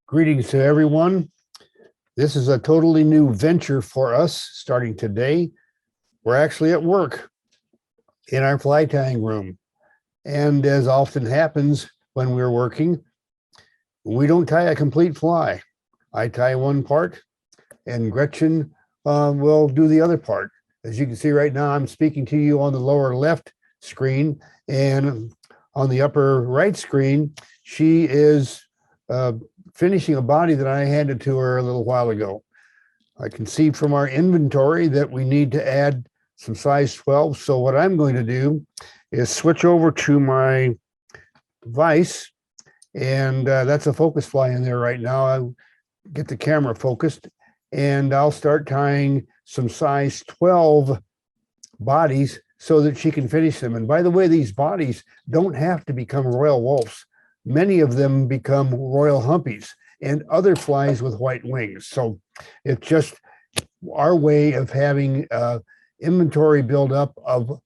Greetings to everyone. This is a totally new venture for us starting today. We're actually at work in our fly tying room. And as often happens when we're working, we don't tie a complete fly. I tie one part and Gretchen will do the other part. As you can see right now, I'm speaking to you on the lower left screen, and on the upper right screen, she is finishing a body that I handed to her a little while ago. I can see from our inventory that we need to add some size 12. So what I'm going to do is switch over to my vise, and that's a focus fly in there right now. I'll get the camera focused, and I'll start tying some size 12 bodies so that she can finish them. And by the way, these bodies don't have to become Royal Wulffs. Many of them become Royal Humpies and other flies with white wings. So it's just our way of having inventory build up of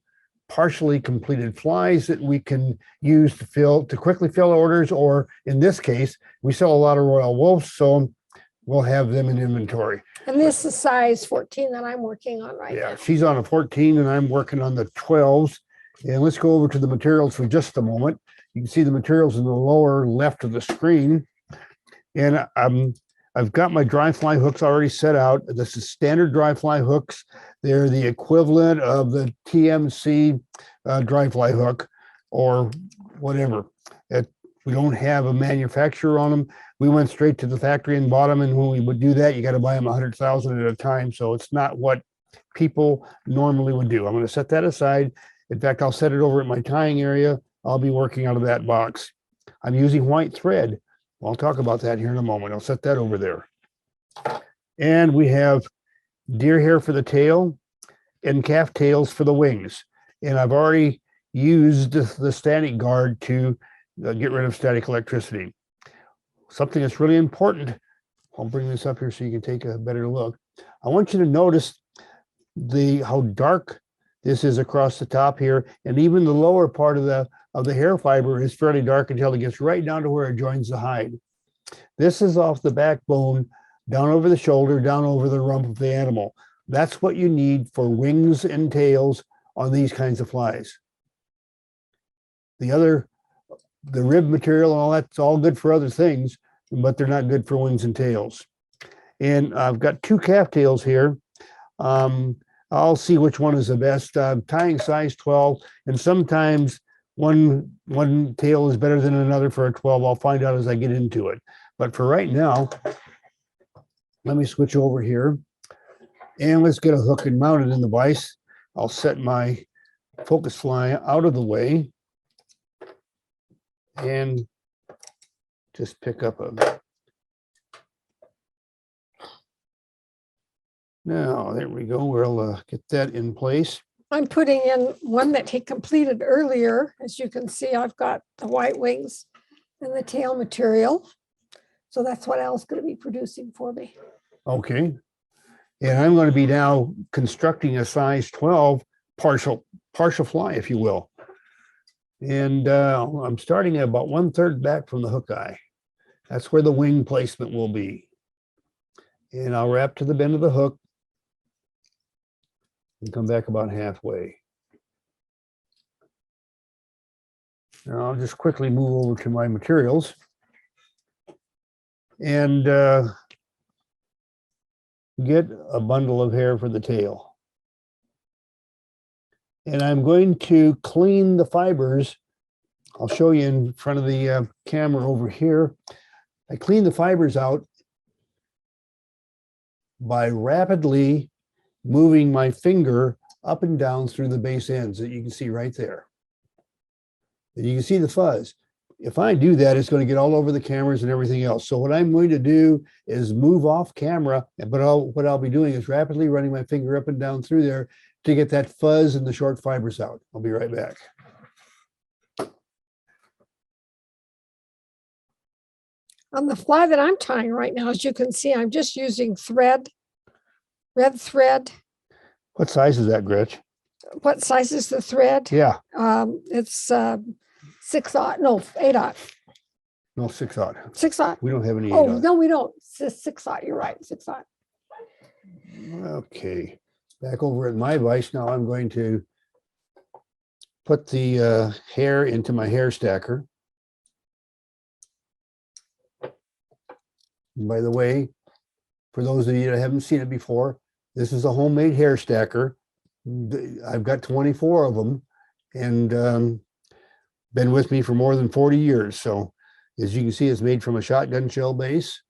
partially completed flies that we can use to quickly fill orders, or in this case, we sell a lot of Royal Wulffs, so we'll have them in inventory. And this is size 14 that I'm working on right now. Yeah, she's on a 14 and I'm working on the 12s. And let's go over to the materials for just a moment. You can see the materials in the lower left of the screen. And I've got my dry fly hooks already set out. This is standard dry fly hooks. They're the equivalent of the TMC dry fly hook or whatever. We don't have a manufacturer on them. We went straight to the factory and bought them. And when we would do that, you got to buy them 100,000 at a time. So it's not what people normally would do. I'm going to set that aside. In fact, I'll set it over at my tying area. I'll be working out of that box. I'm using white thread. I'll talk about that here in a moment. I'll set that over there. And we have deer hair for the tail and calf tails for the wings. And I've already used the static guard to get rid of static electricity. Something that's really important. I'll bring this up here so you can take a better look. I want you to notice how dark this is across the top here, and even the lower part of the hair fiber is fairly dark until it gets right down to where it joins the hide. This is off the backbone, down over the shoulder, down over the rump of the animal. That's what you need for wings and tails on these kinds of flies. The rib material and all that's all good for other things, but they're not good for wings and tails. And I've got two calf tails here. I'll see which one is the best. I'm tying size 12, and sometimes one tail is better than another for a 12. I'll find out as I get into it. But for right now, let me switch over here and let's get a hook and mount it in the vise. I'll set my focus fly out of the way and just pick up a. Now, there we go. We'll get that in place. I'm putting in one that he completed earlier. As you can see, I've got the white wings and the tail material. So that's what Al's going to be producing for me. Okay. And I'm going to be now constructing a size 12 partial fly, if you will. And I'm starting at about 1/3 back from the hook eye. That's where the wing placement will be. And I'll wrap to the bend of the hook and come back about halfway. Now I'll just quickly move over to my materials and get a bundle of hair for the tail. And I'm going to clean the fibers. I'll show you in front of the camera over here. I clean the fibers out by rapidly moving my finger up and down through the base ends that you can see right there. And you can see the fuzz. If I do that, it's going to get all over the cameras and everything else. So what I'm going to do is move off camera, but what I'll be doing is rapidly running my finger up and down through there to get that fuzz and the short fibers out. I'll be right back. On the fly that I'm tying right now, as you can see, I'm just using thread, red thread. What size is that, Gretch? What size is the thread? Yeah. It's 6/0, no, 8/0. No, 6/0. 6/0. We don't have any Oh, 8/0. no, we don't. It's 6/0. You're right. 6/0. Okay, back over at my vise now. I'm going to put the hair into my hair stacker. And by the way, for those of you that haven't seen it before, this is a homemade hair stacker. I've got 24 of them, and been with me for more than 40 years. So as you can see, it's made from a shotgun shell base,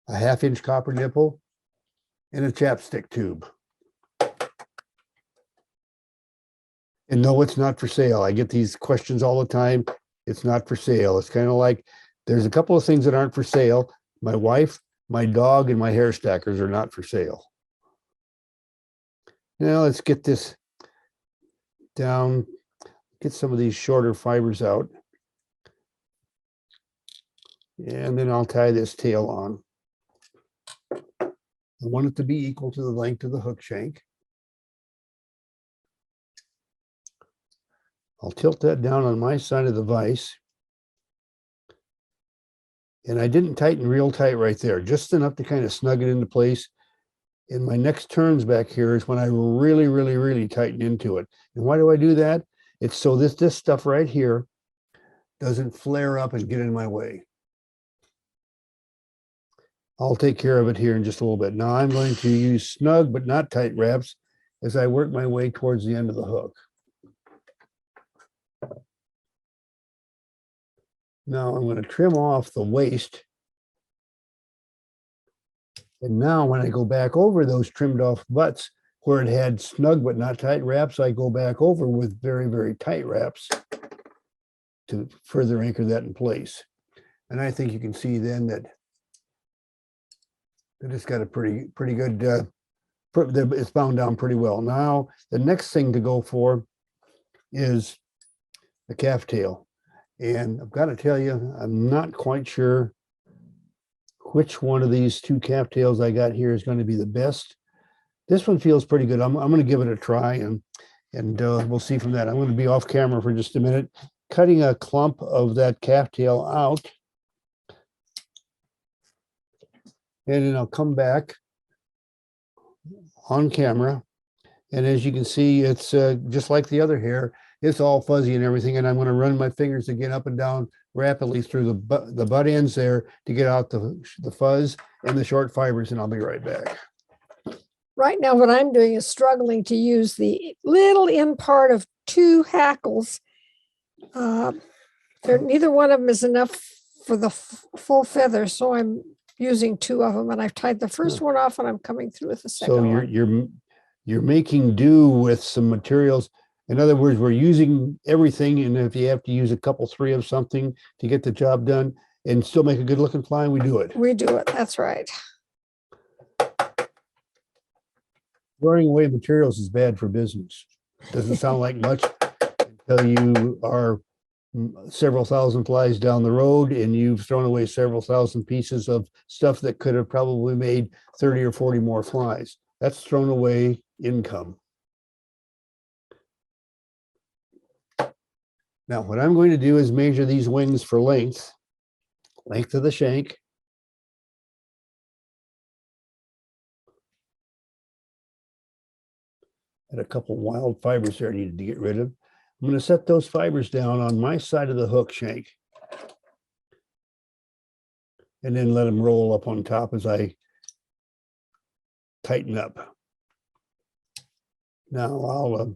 a 1/2-inch copper nipple, and a chapstick tube. And no, it's not for sale. I get these questions all the time. It's not for sale. It's kind of like there's a couple of things that aren't for sale. My wife, my dog, and my hair stackers are not for sale. Now let's get this down, get some of these shorter fibers out. And then I'll tie this tail on. I want it to be equal to the length of the hook shank. I'll tilt that down on my side of the vise. And I didn't tighten real tight right there, just enough to kind of snug it into place. And my next turns back here is when I really, really, really tighten into it. And why do I do that? It's so this stuff right here doesn't flare up and get in my way. I'll take care of it here in just a little bit. Now I'm going to use snug but not tight wraps as I work my way towards the end of the hook. Now I'm going to trim off the waist. And now when I go back over those trimmed off butts where it had snug but not tight wraps, I go back over with very, very tight wraps to further anchor that in place. And I think you can see then that it's got a pretty good, it's bound down pretty well. Now, the next thing to go for is the calf tail. And I've got to tell you, I'm not quite sure which one of these two calf tails I got here is going to be the best. This one feels pretty good. I'm going to give it a try, and we'll see from that. I'm going to be off camera for just a minute, cutting a clump of that calf tail out. And then I'll come back on camera. And as you can see, it's just like the other hair. It's all fuzzy and everything. And I'm going to run my fingers again up and down rapidly through the butt ends there to get out the fuzz and the short fibers. And I'll be right back. Right now, what I'm doing is struggling to use the little end part of two hackles. Neither one of them is enough for the full feather. So I'm using two of them, and I've tied the first one off, and I'm coming through with the second one. So you're making do with some materials. In other words, we're using everything, and if you have to use a couple, three of something to get the job done and still make a good looking fly, we do it. We do it. That's right. Throwing away materials is bad for business. Doesn't sound like much until you are several thousand flies down the road and you've thrown away several thousand pieces of stuff that could have probably made 30 or 40 more flies. That's thrown away income. Now, what I'm going to do is measure these wings for length of the shank. Had a couple wild fibers there I needed to get rid of. I'm going to set those fibers down on my side of the hook shank and then let them roll up on top as I tighten up. Now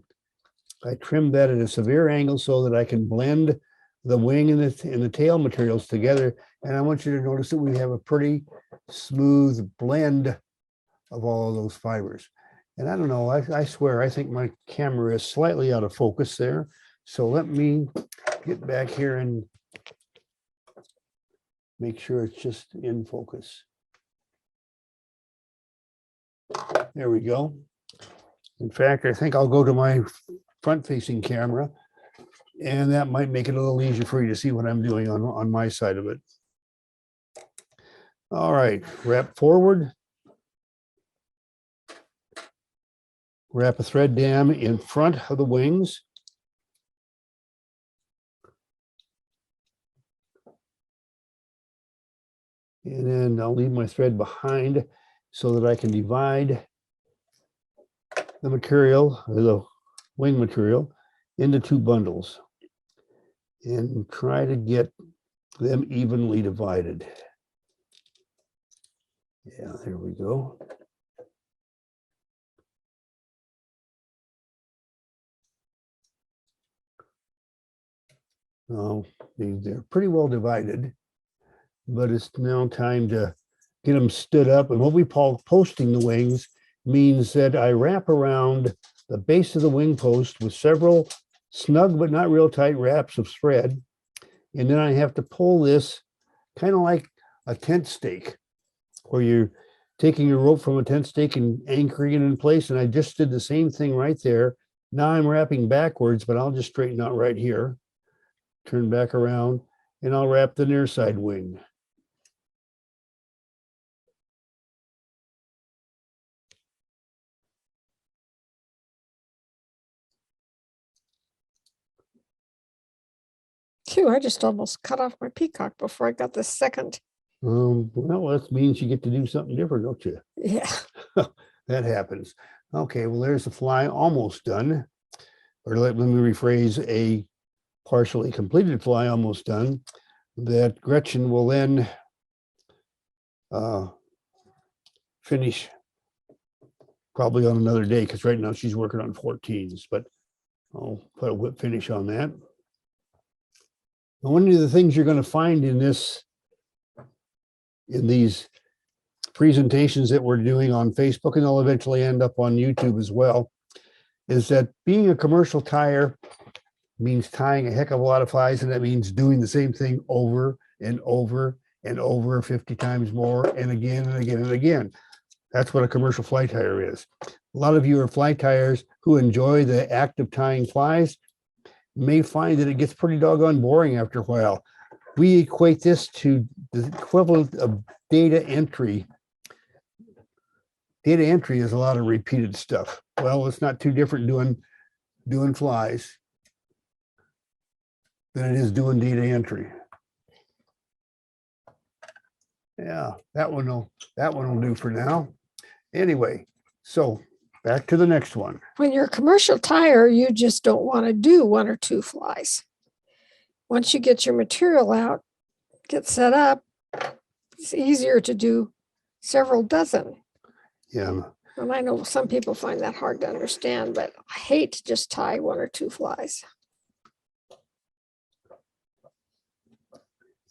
I trim that at a severe angle so that I can blend the wing and the tail materials together. And I want you to notice that we have a pretty smooth blend of all of those fibers. And I don't know, I swear, I think my camera is slightly out of focus there. So let me get back here and make sure it's just in focus. There we go. In fact, I think I'll go to my front-facing camera, and that might make it a little easier for you to see what I'm doing on my side of it. All right, wrap forward. Wrap a thread dam in front of the wings. And then I'll leave my thread behind so that I can divide the material, or the wing material, into 2 bundles and try to get them evenly divided. Yeah, there we go. Oh, they're pretty well divided, but it's now time to get them stood up. And what we call posting the wings means that I wrap around the base of the wing post with several snug but not real tight wraps of thread. And then I have to pull this kind of like a tent stake, where you're taking your rope from a tent stake and anchoring it in place. And I just did the same thing right there. Now I'm wrapping backwards, but I'll just straighten out right here, turn back around, and I'll wrap the near side wing. Phew, I just almost cut off my peacock before I got the second. Well, that means you get to do something different, don't you? Yeah. That happens. Okay, well, there's the fly almost done. Or let me rephrase, a partially completed fly almost done, that Gretchen will then finish probably on another day, because right now she's working on 14s, but I'll put a whip finish on that. And one of the things you're going to find in these presentations that we're doing on Facebook, and they'll eventually end up on YouTube as well, is that being a commercial tyer means tying a heck of a lot of flies, and that means doing the same thing over and over and over 50 times more, and again and again and again. That's what a commercial fly tyer is. A lot of you are fly tyers who enjoy the act of tying flies may find that it gets pretty doggone boring after a while. We equate this to the equivalent of data entry. Data entry is a lot of repeated stuff. Well, it's not too different doing flies than it is doing data entry. Yeah, that one will do for now. Anyway, so back to the next one. When you're a commercial tyer, you just don't want to do 1 or 2 flies. Once you get your material out, get set up, it's easier to do several dozen. Yeah. And I know some people find that hard to understand, but I hate to just tie 1 or 2 flies.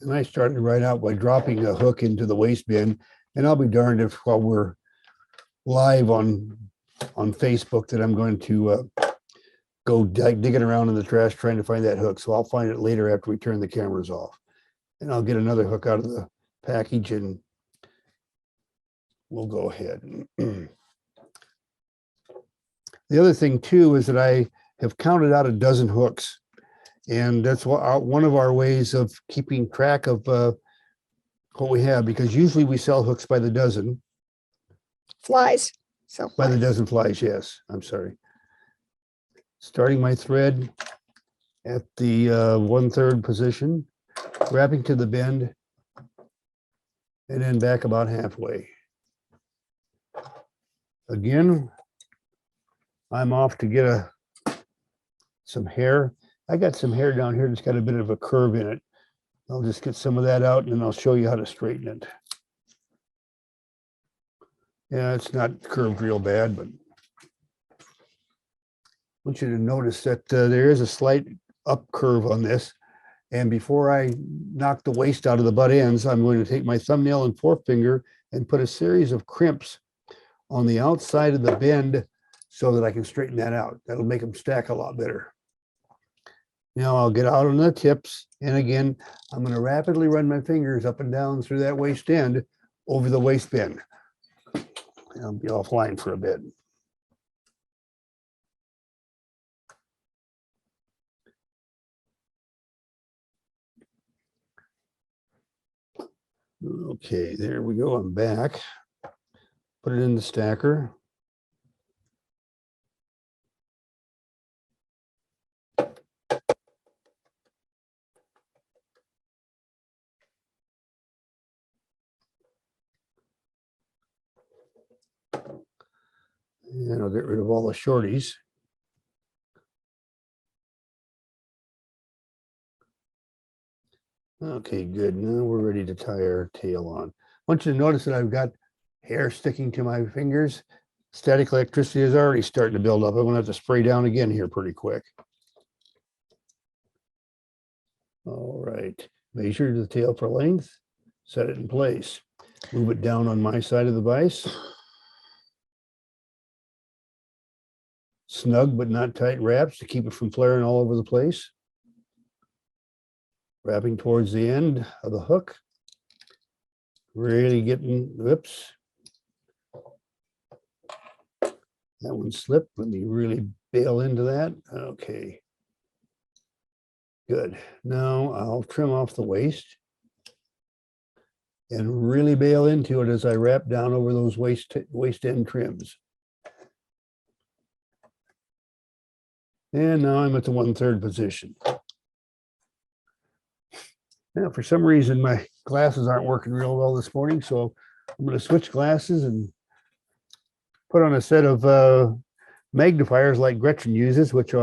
And I started right out by dropping a hook into the waste bin, and I'll be darned if while we're live on Facebook that I'm going to go digging around in the trash trying to find that hook. So I'll find it later after we turn the cameras off, and I'll get another hook out of the package and we'll go ahead. The other thing too is that I have counted out a dozen hooks, and that's one of our ways of keeping track of what we have, because usually we sell hooks by the dozen. Flies. So By the dozen flies, yes. I'm sorry. Starting my thread at the 1/3 position, wrapping to the bend, and then back about halfway. Again, I'm off to get some hair. I got some hair down here that's got a bit of a curve in it. I'll just get some of that out and then I'll show you how to straighten it. Yeah, it's not curved real bad, but I want you to notice that there is a slight up curve on this. And before I knock the waste out of the butt ends, I'm going to take my thumbnail and forefinger and put a series of crimps on the outside of the bend so that I can straighten that out. That'll make them stack a lot better. Now I'll get out on the tips. And again, I'm going to rapidly run my fingers up and down through that waste end over the waste bin. I'll be offline for a bit. Okay, there we go. I'm back. Put it in the stacker. And I'll get rid of all the shorties. Okay, good. Now we're ready to tie our tail on. I want you to notice that I've got hair sticking to my fingers. Static electricity is already starting to build up. I'm going to have to spray down again here pretty quick. All right. Measure the tail for length. Set it in place. Move it down on my side of the vise. Snug but not tight wraps to keep it from flaring all over the place. Wrapping towards the end of the hook. Really getting, whoops. That one slipped. Let me really bail into that. Okay. Good. Now I'll trim off the waist and really bail into it as I wrap down over those waist end trims. And now I'm at the 1/3 position. Now, for some reason, my glasses aren't working real well this morning, so I'm going to switch glasses and put on a set of magnifiers like Gretchen uses, which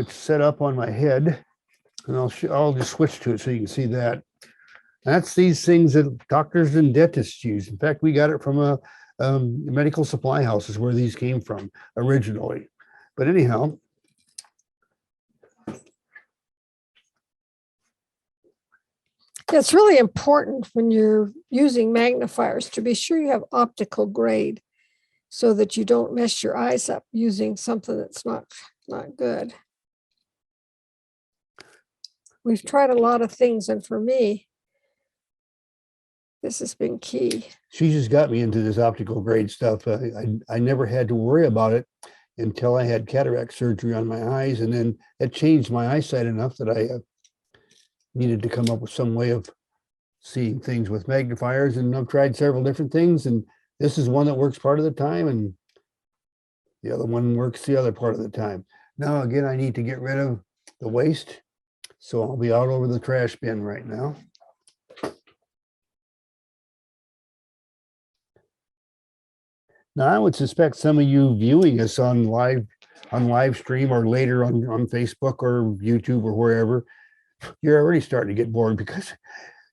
set up on my head. And I'll just switch to it so you can see that. That's these things that doctors and dentists use. In fact, we got it from a medical supply house is where these came from originally. But anyhow, it's really important when you're using magnifiers to be sure you have optical grade so that you don't mess your eyes up using something that's not good. We've tried a lot of things, and for me, this has been key. She just got me into this optical grade stuff. I never had to worry about it until I had cataract surgery on my eyes, and then it changed my eyesight enough that I needed to come up with some way of seeing things with magnifiers. And I've tried several different things, and this is one that works part of the time, and the other one works the other part of the time. Now, again, I need to get rid of the waste, so I'll be out over the trash bin right now. Now, I would suspect some of you viewing us on live stream or later on Facebook or YouTube or wherever, you're already starting to get bored because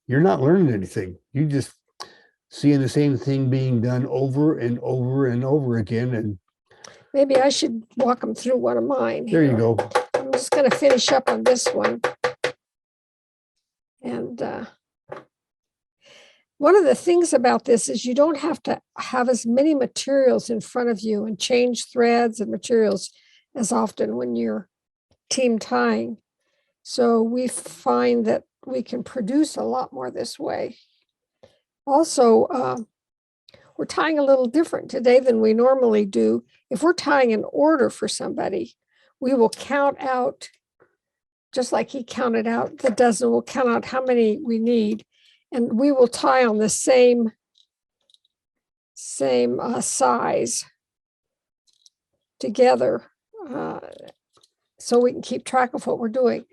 you're not learning anything. You just seeing the same thing being done over and over and over again. And maybe I should walk them through one of mine. There you go. I'm just going to finish up on this one. And one of the things about this is you don't have to have as many materials in front of you and change threads and materials as often when you're team tying. So we find that we can produce a lot more this way. Also, we're tying a little different today than we normally do. If we're tying an order for somebody, we will count out, just like he counted out the dozen, we'll count out how many we need, and we will tie on the same size together so we can keep track of what we're doing.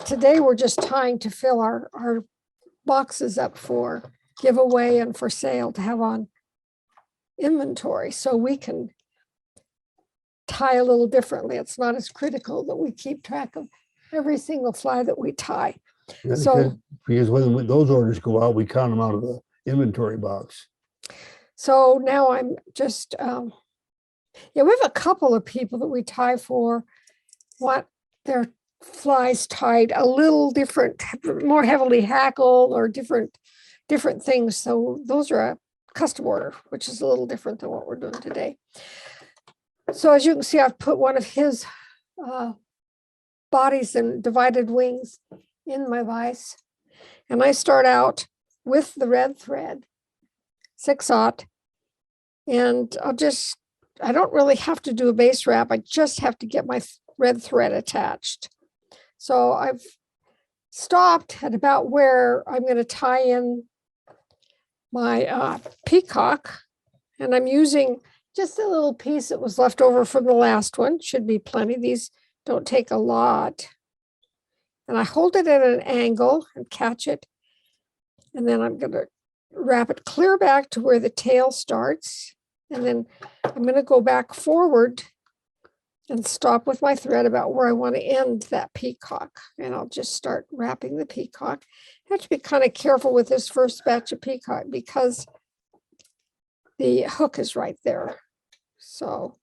Today, we're just tying to fill our boxes up for giveaway and for sale to have on inventory, so we can tie a little differently. It's not as critical that we keep track of every single fly that we tie. Yeah, So because when those orders go out, we count them out of the inventory box. So now I'm just, we have a couple of people that we tie for want their flies tied a little different, more heavily hackled or different things. So those are a custom order, which is a little different than what we're doing today. So as you can see, I've put one of his bodies and divided wings in my vise. And I start out with the red thread, 6/0, and I don't really have to do a base wrap. I just have to get my red thread attached. So I've stopped at about where I'm going to tie in my peacock, and I'm using just a little piece that was left over from the last one. Should be plenty. These don't take a lot. And I hold it at an angle and catch it. And then I'm going to wrap it clear back to where the tail starts. And then I'm going to go back forward and stop with my thread about where I want to end that peacock. And I'll just start wrapping the peacock. I have to be kind of careful with this first batch of peacock because the hook is right there. So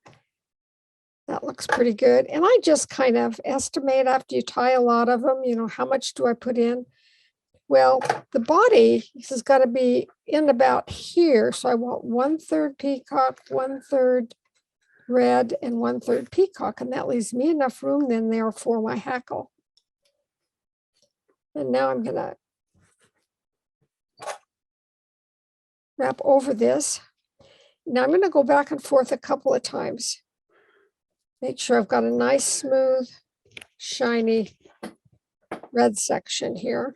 that looks pretty good. And I just kind of estimate after you tie a lot of them, you know, how much do I put in? Well, the body has got to be in about here. So I want 1/3 peacock, 1/3 red, and 1/3 peacock. And that leaves me enough room then there for my hackle. And now I'm going to wrap over this. Now I'm going to go back and forth a couple of times. Make sure I've got a nice, smooth, shiny red section here.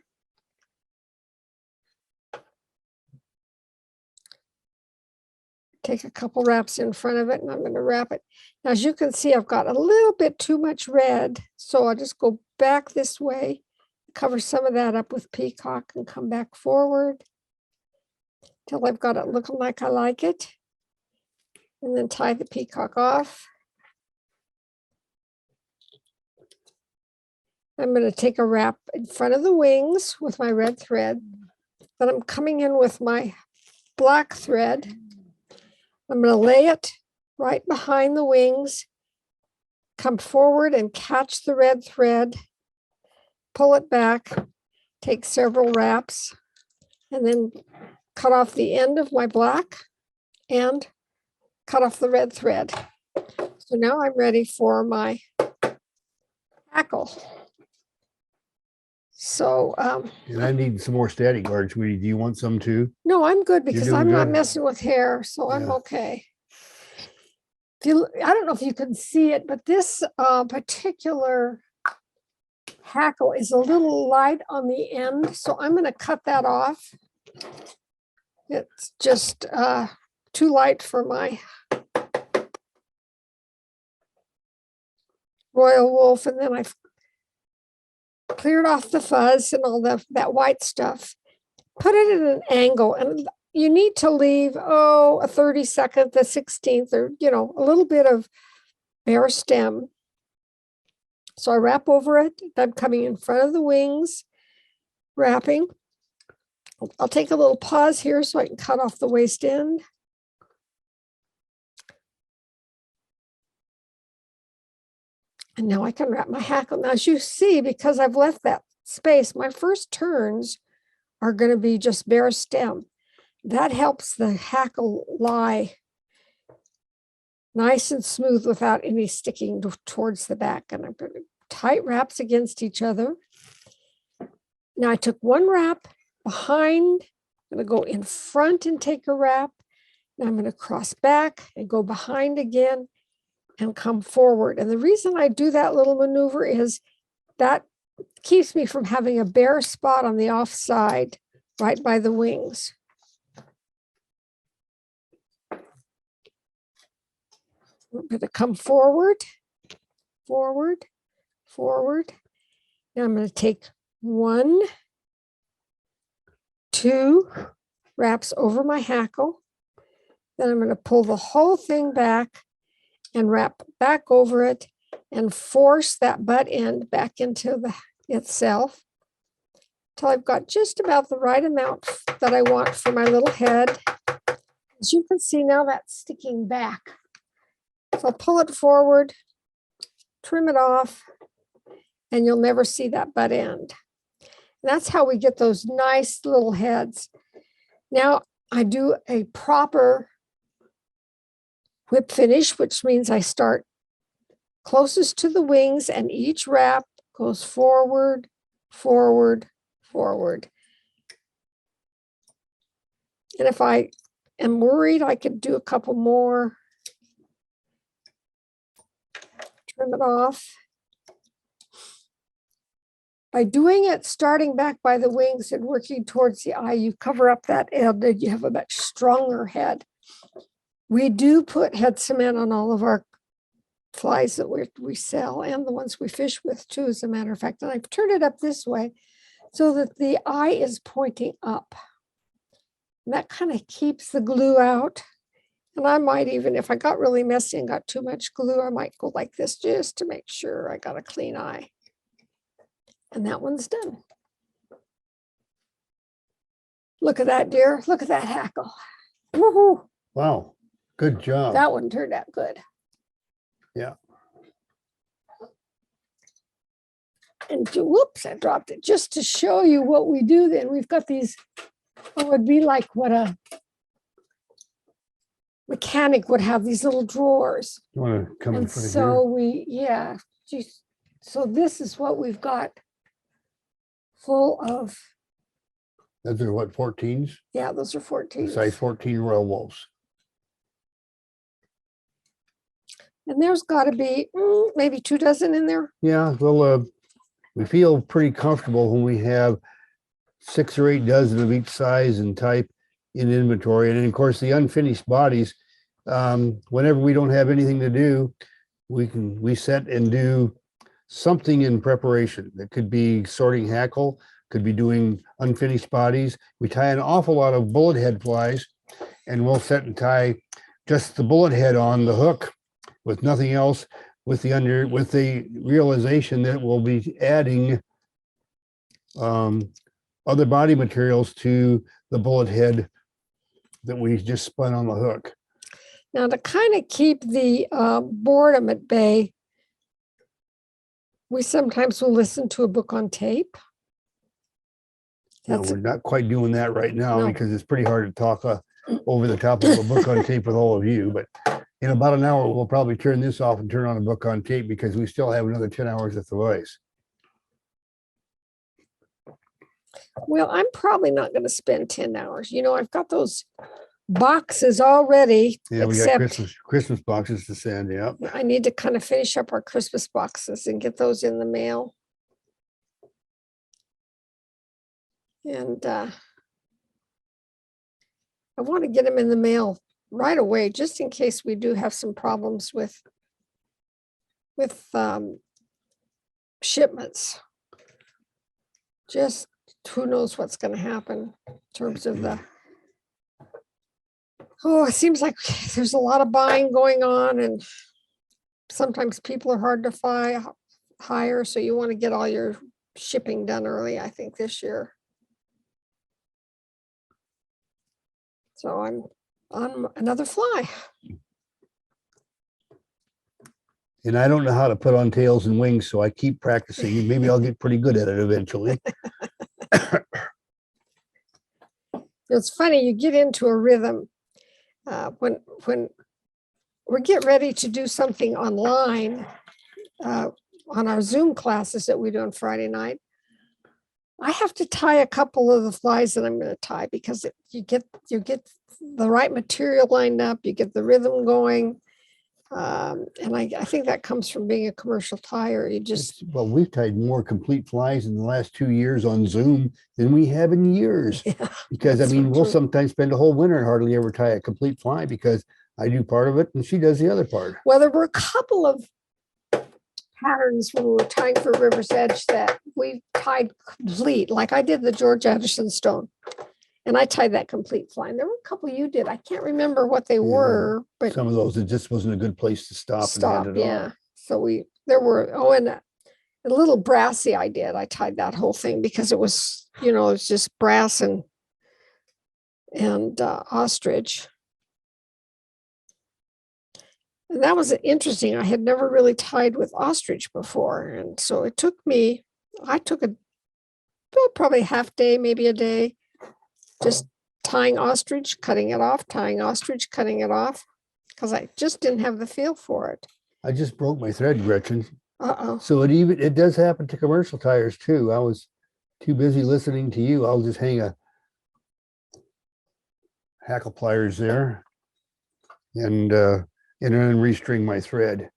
Take a couple wraps in front of it, and I'm going to wrap it. Now, as you can see, I've got a little bit too much red, so I'll just go back this way, cover some of that up with peacock, and come back forward till I've got it looking like I like it, and then tie the peacock off. I'm going to take a wrap in front of the wings with my red thread. Then I'm coming in with my black thread. I'm going to lay it right behind the wings, come forward and catch the red thread, pull it back, take several wraps, and then cut off the end of my black and cut off the red thread. So now I'm ready for my hackle. So, And I need some more static guards, Sweetie. Do you want some too? no, I'm good because doing I'm not good? messing with hair, so I'm Yeah. okay. I don't know if you can see it, but this particular hackle is a little light on the end, so I'm going to cut that off. It's just too light for my Royal Wulff, and then I've cleared off the fuzz and all that white stuff. Put it at an angle, and you need to leave, a 32nd, the 16th, or, you know, a little bit of bare stem. So I wrap over it. I'm coming in front of the wings, wrapping. I'll take a little pause here so I can cut off the waist end. And now I can wrap my hackle. Now, as you see, because I've left that space, my first turns are going to be just bare stem. That helps the hackle lie nice and smooth without any sticking towards the back. And I'm going to tight wraps against each other. Now I took one wrap behind. I'm going to go in front and take a wrap. Now I'm going to cross back and go behind again and come forward. And the reason I do that little maneuver is that keeps me from having a bare spot on the off side right by the wings. I'm going to come forward, forward, forward. Now I'm going to take 1, 2 wraps over my hackle. Then I'm going to pull the whole thing back and wrap back over it and force that butt end back into itself till I've got just about the right amount that I want for my little head. As you can see now, that's sticking back. So I'll pull it forward, trim it off, and you'll never see that butt end. And that's how we get those nice little heads. Now I do a proper whip finish, which means I start closest to the wings and each wrap goes forward, forward, forward. And if I am worried, I could do a couple more. Trim it off. By doing it, starting back by the wings and working towards the eye, you cover up that end and you have a much stronger head. We do put head cement on all of our flies that we sell and the ones we fish with too, as a matter of fact. And I've turned it up this way so that the eye is pointing up. And that kind of keeps the glue out. And I might even, if I got really messy and got too much glue, I might go like this just to make sure I got a clean eye. And that one's done. Look at that, dear. Look at that hackle. Woohoo. Wow. Good job. That one turned out good. Yeah. And whoops, I dropped it. Just to show you what we do then, we've got these, it would be like what a mechanic would have, these little drawers. You want to come in And front of so here? geez, so this is what we've got full of, Those are what, 14s? yeah, those are 14. Size 14 Royal Wulffs. And there's got to be maybe 2 dozen in there. Yeah, well, we feel pretty comfortable when we have 6 or 8 dozen of each size and type in inventory. And then, of course, the unfinished bodies, whenever we don't have anything to do, we set and do something in preparation. That could be sorting hackle, could be doing unfinished bodies. We tie an awful lot of bullet head flies, and we'll set and tie just the bullet head on the hook with nothing else, with the realization that we'll be adding other body materials to the bullet head that we just spun on the hook. Now, to kind of keep the boredom at bay, we sometimes will listen to a book on tape. No, we're not quite doing that right now No. because it's pretty hard to talk over the top of a book on tape with all of you. But in about an hour, we'll probably turn this off and turn on a book on tape because we still have another 10 hours at the voice. Well, I'm probably not going to spend 10 hours. You know, I've got those boxes already. Yeah, we got Christmas boxes to send. Yeah. I need to kind of finish up our Christmas boxes and get those in the mail. And I want to get them in the mail right away, just in case we do have some problems with shipments. Just who knows what's going to happen in terms of the, it seems like there's a lot of buying going on, and sometimes people are hard to hire, so you want to get all your shipping done early, I think, this year. So I'm on another fly. And I don't know how to put on tails and wings, so I keep practicing. Maybe I'll get pretty good at it eventually. It's funny, you get into a rhythm when we get ready to do something online on our Zoom classes that we do on Friday night. I have to tie a couple of the flies that I'm going to tie because you get the right material lined up, you get the rhythm going. And I think that comes from being a commercial tyer. Well, we've tied more complete flies in the last 2 years on Zoom than we have in years. Yeah, because I mean, we'll sometimes spend a whole winter and hardly ever tie a complete fly because I do part of it and she does the other part. Well, there were a couple of patterns when we were tying for River's Edge that we tied complete, like I did the George Addison stone. And I tied that complete fly. And there were a couple you did. I can't remember what they were, but some of those, it just wasn't a good place to stop. Yeah. So and a little brassy I did. I tied that whole thing because it was, it's just brass and ostrich. And that was interesting. I had never really tied with ostrich before. And so I took probably half day, maybe a day, just tying ostrich, cutting it off, tying ostrich, cutting it off, because I just didn't have the feel for it. I just broke my thread, Gretchen. Uh-oh. So it does happen to commercial tires too. I was too busy listening to you. I'll just hang a hackle pliers there and then restring my thread.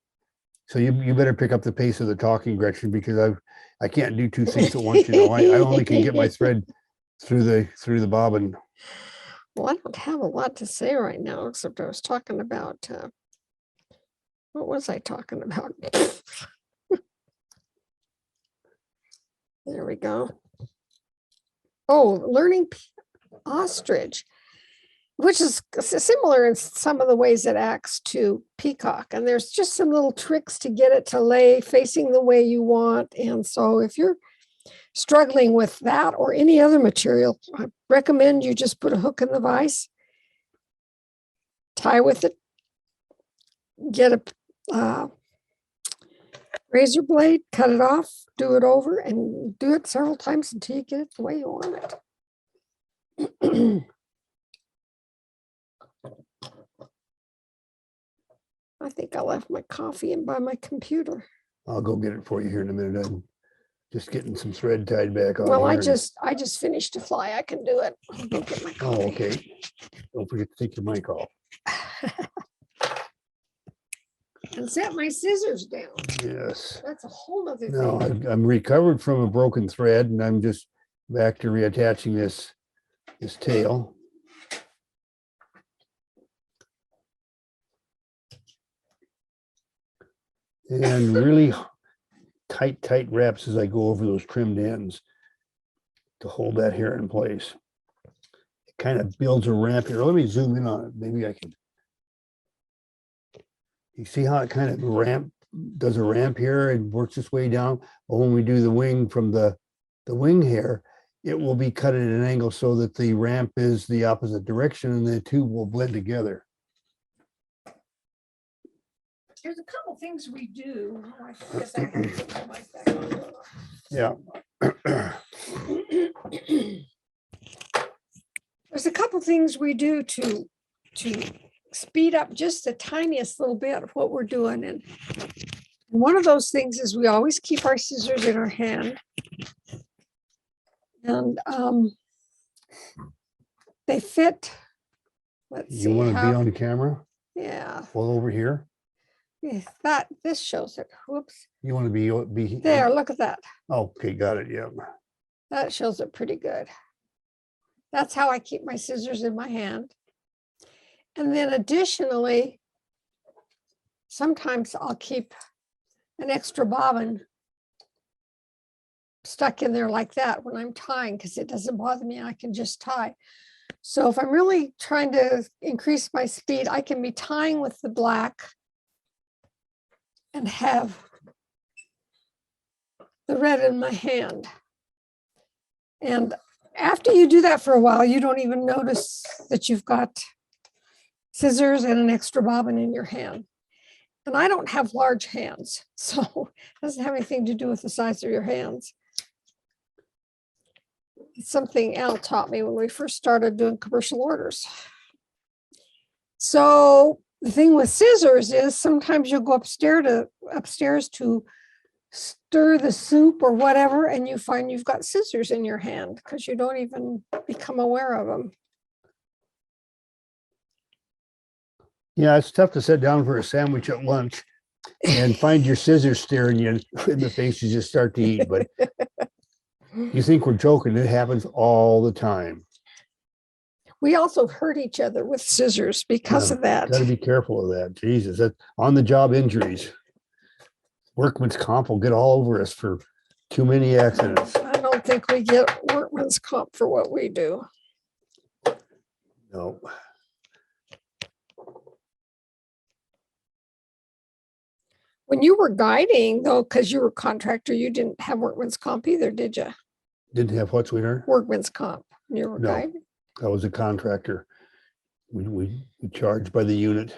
So you better pick up the pace of the talking, Gretchen, because I can't do 2 things at once. I only can get my thread through the bobbin. Well, I don't have a lot to say right now, except I was talking about, what was I talking about? There we go. Oh, learning ostrich. which is similar in some of the ways it acts to peacock. And there's just some little tricks to get it to lay facing the way you want. And so if you're struggling with that or any other material, I recommend you just put a hook in the vise, tie with it, get a razor blade, cut it off, do it over, and do it several times until you get it the way you want it. I think I left my coffee in by my computer. I'll go get it for you here in a minute. I'm just getting some thread tied back on. Well, here. I just finished a fly. I can do it. I'll go get my coffee. Oh, okay. Don't forget to take your mic off. And set my scissors down. Yes. That's a whole other No, thing. I'm recovered from a broken thread, and I'm just back to reattaching this tail. And really tight wraps as I go over those trimmed ends to hold that hair in place. It kind of builds a ramp here. Let me zoom in on it. Maybe I can. You see how it kind of does a ramp here and works its way down? Well, when we do the wing from the wing hair, it will be cut at an angle so that the ramp is the opposite direction and the two will blend together. There's a couple things we do. Oh, I guess I can put my mic back on. Yeah. There's a couple things we do to speed up just the tiniest little bit of what we're doing. And one of those things is we always keep our scissors in our hand. And they fit. Let's see. You want to be on camera? Yeah. Well, over here. Yeah, this shows it. Whoops. You want to be There, look at that. Oh, okay, got it. Yeah. That shows it pretty good. That's how I keep my scissors in my hand. And then additionally, sometimes I'll keep an extra bobbin stuck in there like that when I'm tying, because it doesn't bother me. I can just tie. So if I'm really trying to increase my speed, I can be tying with the black and have the red in my hand. And after you do that for a while, you don't even notice that you've got scissors and an extra bobbin in your hand. And I don't have large hands, so it doesn't have anything to do with the size of your hands. It's something Al taught me when we first started doing commercial orders. So the thing with scissors is sometimes you'll go upstairs to stir the soup or whatever, and you find you've got scissors in your hand because you don't even become aware of them. Yeah, it's tough to sit down for a sandwich at lunch and find your scissors staring you in the face. You just start to eat, but you think we're joking. It happens all the time. We also hurt each other with scissors because of that. Got to be careful of that. Jesus, that's on the job injuries. Workman's comp will get all over us for too many accidents. I don't think we get workman's comp for what we do. No. When you were guiding, though, because you were a contractor, you didn't have workman's comp either, did you? Didn't have what, sweetheart? Workman's comp. You were guiding? I was a contractor. We charged by the unit.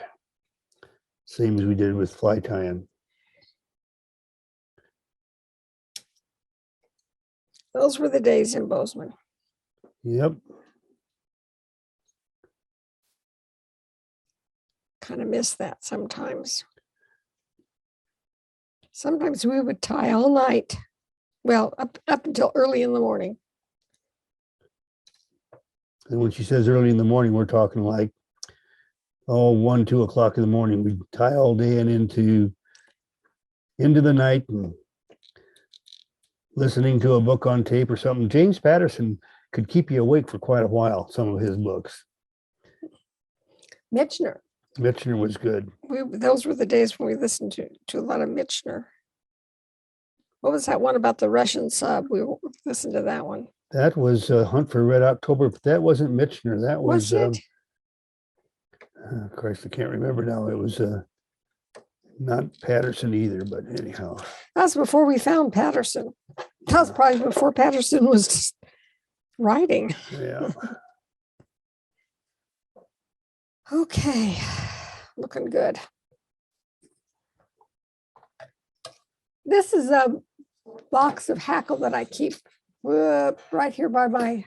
Same as we did with fly tying. Those were the days in Bozeman. Yep. Kind of miss that sometimes. Sometimes we would tie all night. Well, up until early in the morning. And when she says early in the morning, we're talking like, 1, 2 o'clock in the morning. We tie all day and into the night and listening to a book on tape or something. James Patterson could keep you awake for quite a while, some of his books. Mitchner was good. Those were the days when we listened to a lot of Mitchner. What was that one about the Russian sub? We listened to that one. That was Hunt for Red October, but that wasn't Mitchner. That was it? Of course, I can't remember now. It was not Patterson either, but anyhow. That's before we found Patterson. That's probably before Patterson was writing. Yeah. Okay, looking good. This is a box of hackle that I keep right here by my,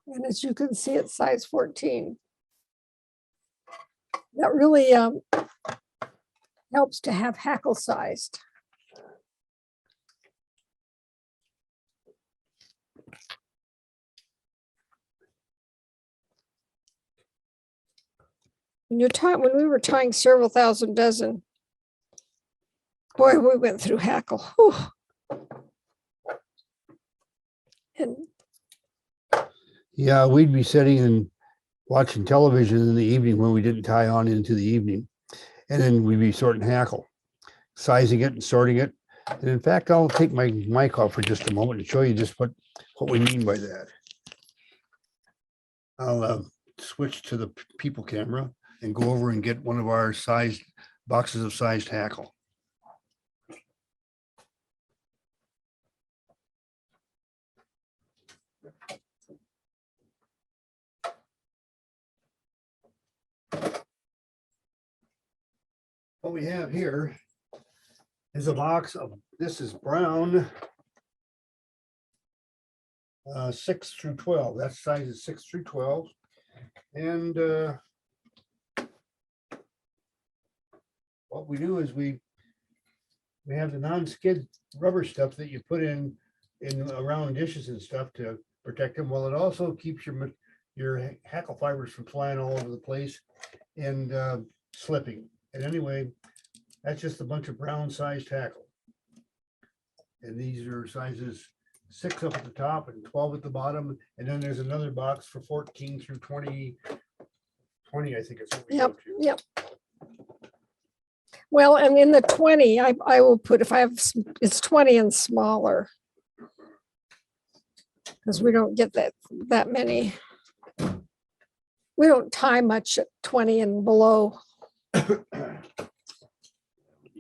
and as you can see, it's size 14. That really helps to have hackle sized. When when we were tying several thousand dozen, boy, we went through hackle. Whew. And Yeah, we'd be sitting and watching television in the evening when we didn't tie on into the evening. And then we'd be sorting hackle, sizing it and sorting it. And in fact, I'll take my mic off for just a moment and show you just what we mean by that. I'll switch to the people camera and go over and get one of our sized boxes of sized hackle. What we have here is a box of, this is brown 6 through 12. That size is 6 through 12. And what we do is we have the non-skid rubber stuff that you put in around dishes and stuff to protect them. Well, it also keeps your hackle fibers from flying all over the place and slipping. And anyway, that's just a bunch of brown sized hackle. And these are sizes 6 up at the top and 12 at the bottom. And then there's another box for 14 through 20, I think it's. Yep. Well, and in the 20, I will put, if I have, it's 20 and smaller. Because we don't get that many. We don't tie much at 20 and below. Let me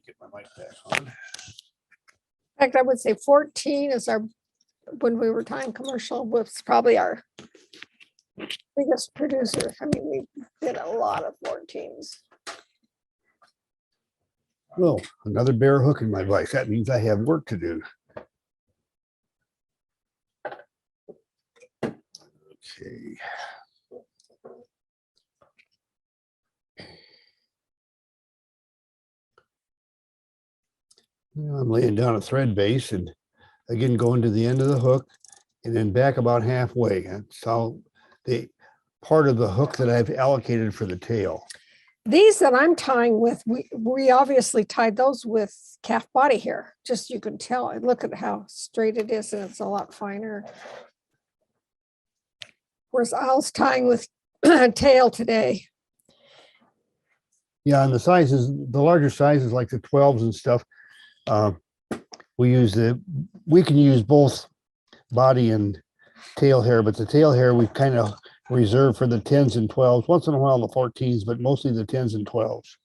get my mic back on. In fact, I would say 14 is our, when we were tying commercial, was probably our biggest producer. I mean, we did a lot of 14s. Well, another bare hook in my vise. That means I have work to do. Okay. I'm laying down a thread base and again going to the end of the hook and then back about halfway. That's how the part of the hook that I've allocated for the tail. These that I'm tying with, we obviously tied those with calf body hair. Just you can tell. Look at how straight it is, and it's a lot finer. Whereas I was tying with tail today. Yeah, and the sizes, the larger sizes like the 12s and stuff, we can use both body and tail hair, but the tail hair we kind of reserve for the 10s and 12s, once in a while the 14s, but mostly the 10s and 12s.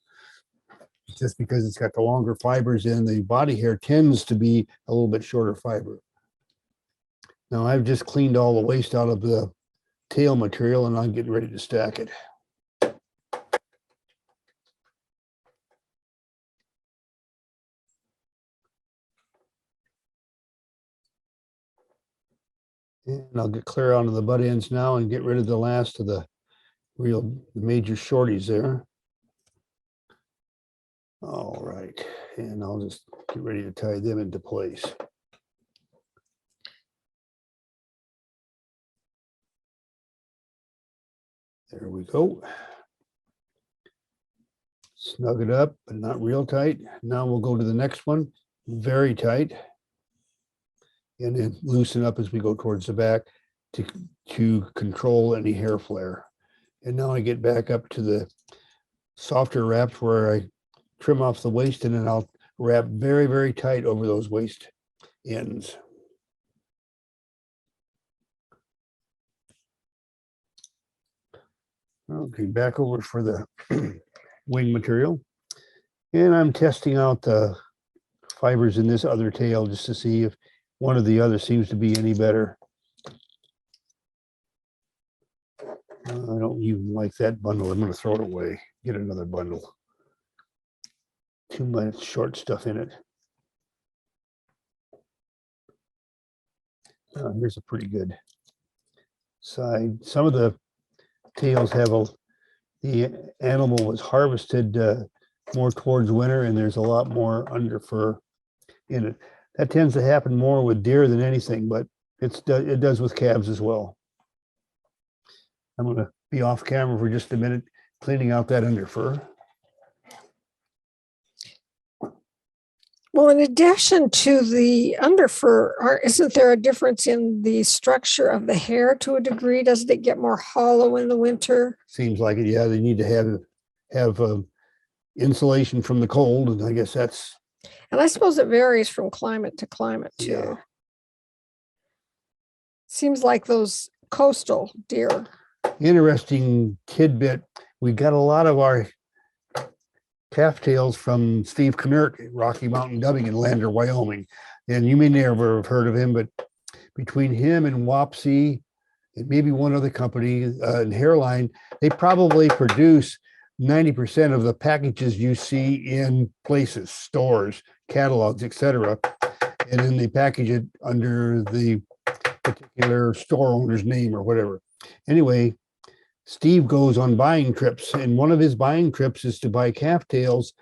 Just because it's got the longer fibers in, the body hair tends to be a little bit shorter fiber. Now I've just cleaned all the waste out of the tail material and I'm getting ready to stack it. And I'll get clear onto the butt ends now and get rid of the last of the major shorties there. All right, and I'll just get ready to tie them into place. There we go. Snug it up, but not real tight. Now we'll go to the next one, very tight. And then loosen up as we go towards the back to control any hair flare. And now I get back up to the softer wraps where I trim off the waist and then I'll wrap very, very tight over those waist ends. Okay, back over for the wing material. And I'm testing out the fibers in this other tail just to see if one of the other seems to be any better. I don't even like that bundle. I'm going to throw it away. Get another bundle. Too much short stuff in it. Here's a pretty good side. Some of the tails have the animal was harvested more towards winter, and there's a lot more under fur in it. That tends to happen more with deer than anything, but it does with calves as well. I'm going to be off camera for just a minute, cleaning out that under fur. Well, in addition to the underfur, isn't there a difference in the structure of the hair to a degree? Doesn't it get more hollow in the winter? Seems like it. Yeah, they need to have insulation from the cold, and I guess that's. And I suppose it varies from climate to climate too. Yeah. Seems like those coastal deer. Interesting tidbit. We got a lot of our calf tails from Steve Knirk at Rocky Mountain Dubbing in Lander, Wyoming. And you may never have heard of him, but between him and Wapsie and maybe one other company and Hairline, they probably produce 90% of the packages you see in places, stores, catalogs, etc. And then they package it under the particular store owner's name or whatever. Anyway, Steve goes on buying trips, and one of his buying trips is to buy calf tails,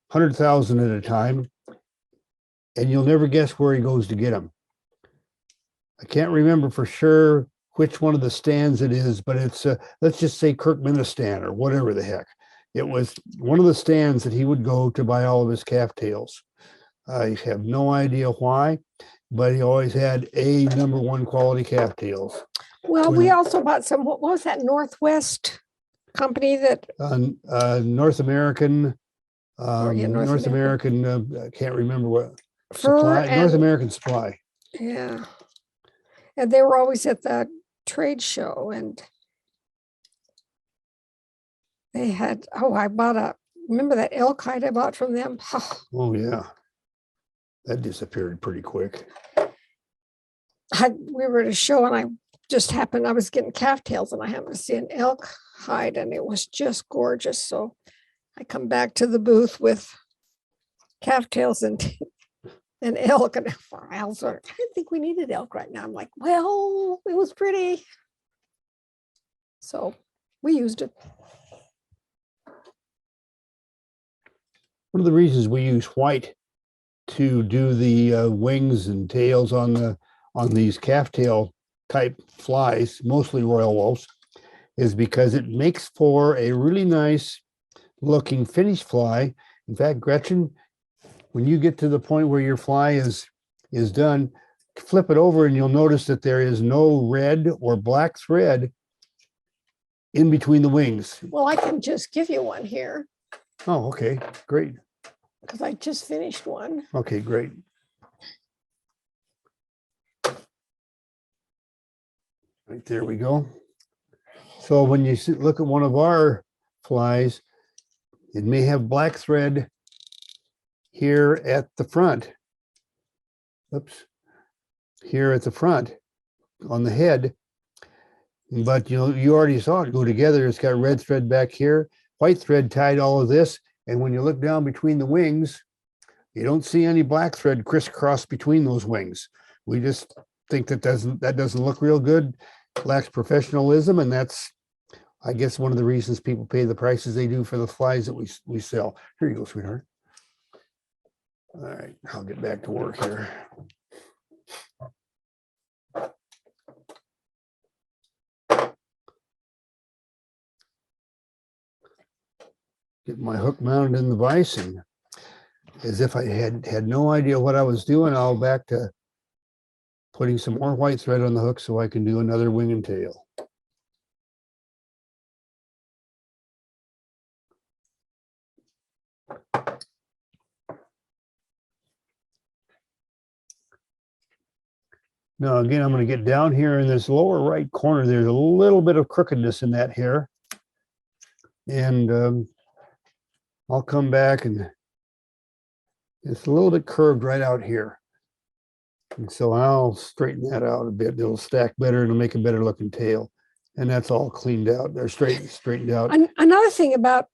100,000 at a time, and you'll never guess where he goes to get them. I can't remember for sure which one of the stands it is, but it's let's just say Kirkmenistan or whatever the heck. It was one of the stands that he would go to buy all of his calf tails. I have no idea why, but he always had a #1 quality calf tails. Well, we also bought some, what was that, Northwest company that? North American, yeah, North American, I can't remember what, Fur supply, and, North American Supply. yeah. And they were always at the trade show, and they had, remember that elk hide I bought from them? Oh, yeah. That disappeared pretty quick. We were at a show, and I was getting calf tails, and I happened to see an elk hide, and it was just gorgeous. So I come back to the booth with calf tails and elk, and I didn't think we needed elk right now. I'm like, well, it was pretty. So we used it. One of the reasons we use white to do the wings and tails on these calf tail type flies, mostly Royal Wulffs, is because it makes for a really nice looking finished fly. In fact, Gretchen, when you get to the point where your fly is done, flip it over and you'll notice that there is no red or black thread in between the wings. Well, I can just give you one here. Oh, okay, great. Because I just finished one. Okay, great. Right, there we go. So when you look at one of our flies, it may have black thread here at the front. Oops. Here at the front on the head. But you already saw it go together. It's got red thread back here, white thread tied all of this. And when you look down between the wings, you don't see any black thread crisscross between those wings. We just think that doesn't look real good, lacks professionalism, and that's, I guess, one of the reasons people pay the prices they do for the flies that we sell. Here you go, sweetheart. All right, I'll get back to work here. Get my hook mounted in the vise, and as if I had no idea what I was doing, I'll back to putting some more white thread on the hook so I can do another wing and tail. Now, again, I'm going to get down here in this lower right corner. There's a little bit of crookedness in that hair. And I'll come back and it's a little bit curved right out here. And so I'll straighten that out a bit. It'll stack better and it'll make a better looking tail. And that's all cleaned out. They're straightened out. Another thing about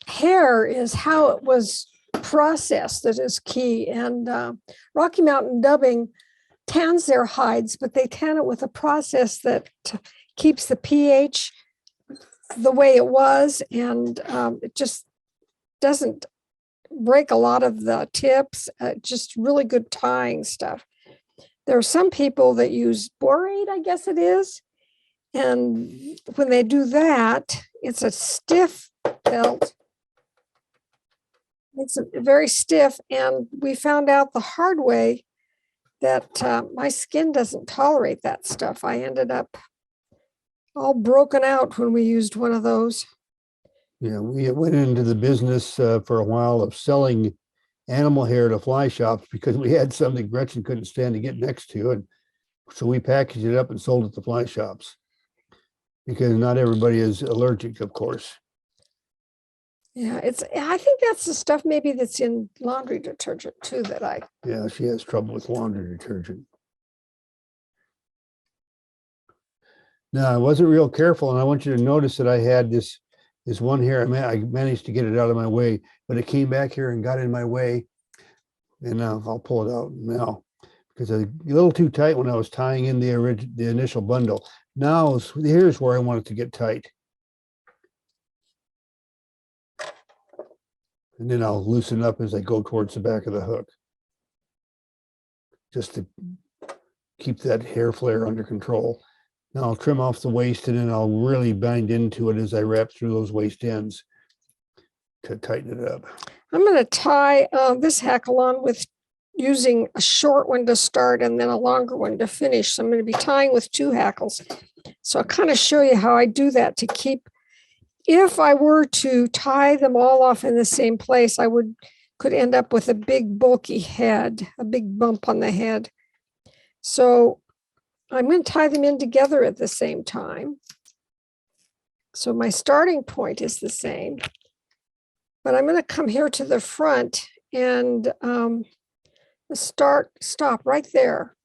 hair is how it was processed that is key. And Rocky Mountain Dubbing tans their hides, but they tan it with a process that keeps the pH the way it was, and it just doesn't break a lot of the tips. Just really good tying stuff. There are some people that use borate, I guess it is, and when they do that, it's a stiff felt. It's very stiff, and we found out the hard way that my skin doesn't tolerate that stuff. I ended up all broken out when we used one of those. Yeah, we went into the business for a while of selling animal hair to fly shops because we had something Gretchen couldn't stand to get next to. And so we packaged it up and sold it to fly shops because not everybody is allergic, of course. Yeah, I think that's the stuff maybe that's in laundry detergent too that Yeah, she has trouble with laundry detergent. Now, I wasn't real careful, and I want you to notice that I had this one here. I managed to get it out of my way, but it came back here and got in my way. And now I'll pull it out now because it's a little too tight when I was tying in the initial bundle. Now here's where I want it to get tight. And then I'll loosen up as I go towards the back of the hook, just to keep that hair flare under control. Now I'll trim off the waist and then I'll really bind into it as I wrap through those waist ends to tighten it up. I'm going to tie this hackle on with using a short one to start and then a longer one to finish. So I'm going to be tying with 2 hackles. So I'll kind of show you how I do that to keep, if I were to tie them all off in the same place, I could end up with a big bulky head, a big bump on the head. So I'm going to tie them in together at the same time. So my starting point is the same, but I'm going to come here to the front and stop right there.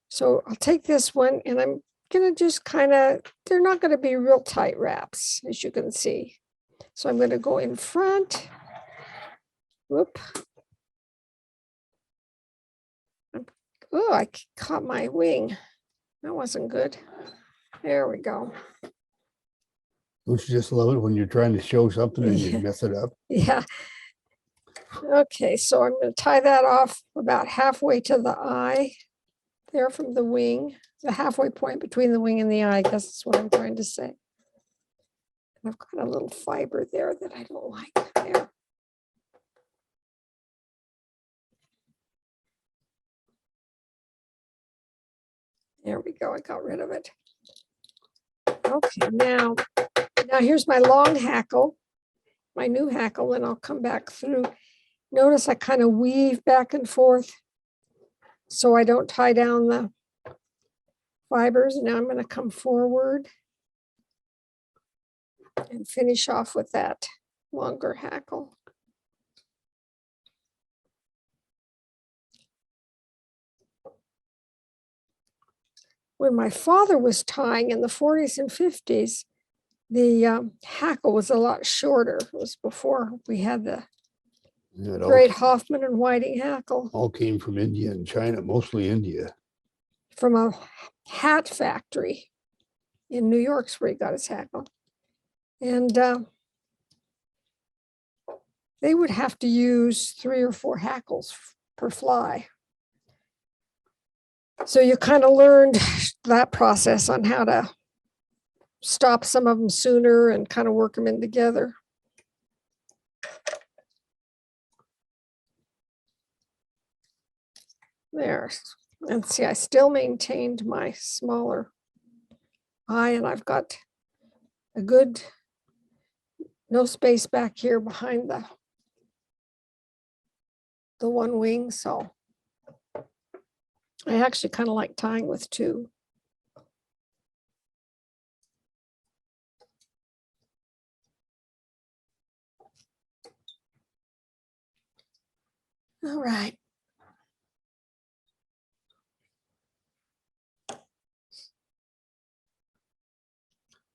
So I'll take this one and I'm going to just they're not going to be real tight wraps, as you can see. So I'm going to go in front. Whoop. Oh, I caught my wing. That wasn't good. There we go. Don't you just love it when you're trying to show something and you mess it up? Yeah. Okay, so I'm going to tie that off about halfway to the eye there from the wing, the halfway point between the wing and the eye. I guess that's what I'm trying to say. I've got a little fiber there that I don't like there. There we go. I got rid of it. Okay, now here's my long hackle, my new hackle, and I'll come back through. Notice I kind of weave back and forth so I don't tie down the fibers. Now I'm going to come forward and finish off with that longer hackle. When my father was tying in the 40s and 50s, the hackle was a lot shorter. It was before we had the great Hoffman and Whiting hackle. All came from India and China, mostly India. From a hat factory in New York's where he got his hackle. And they would have to use 3 or 4 hackles per fly. So you kind of learned that process on how to stop some of them sooner and kind of work them in together. There. And see, I still maintained my smaller eye, and I've got a good, no space back here behind the one wing. So I actually kind of like tying with 2. All right.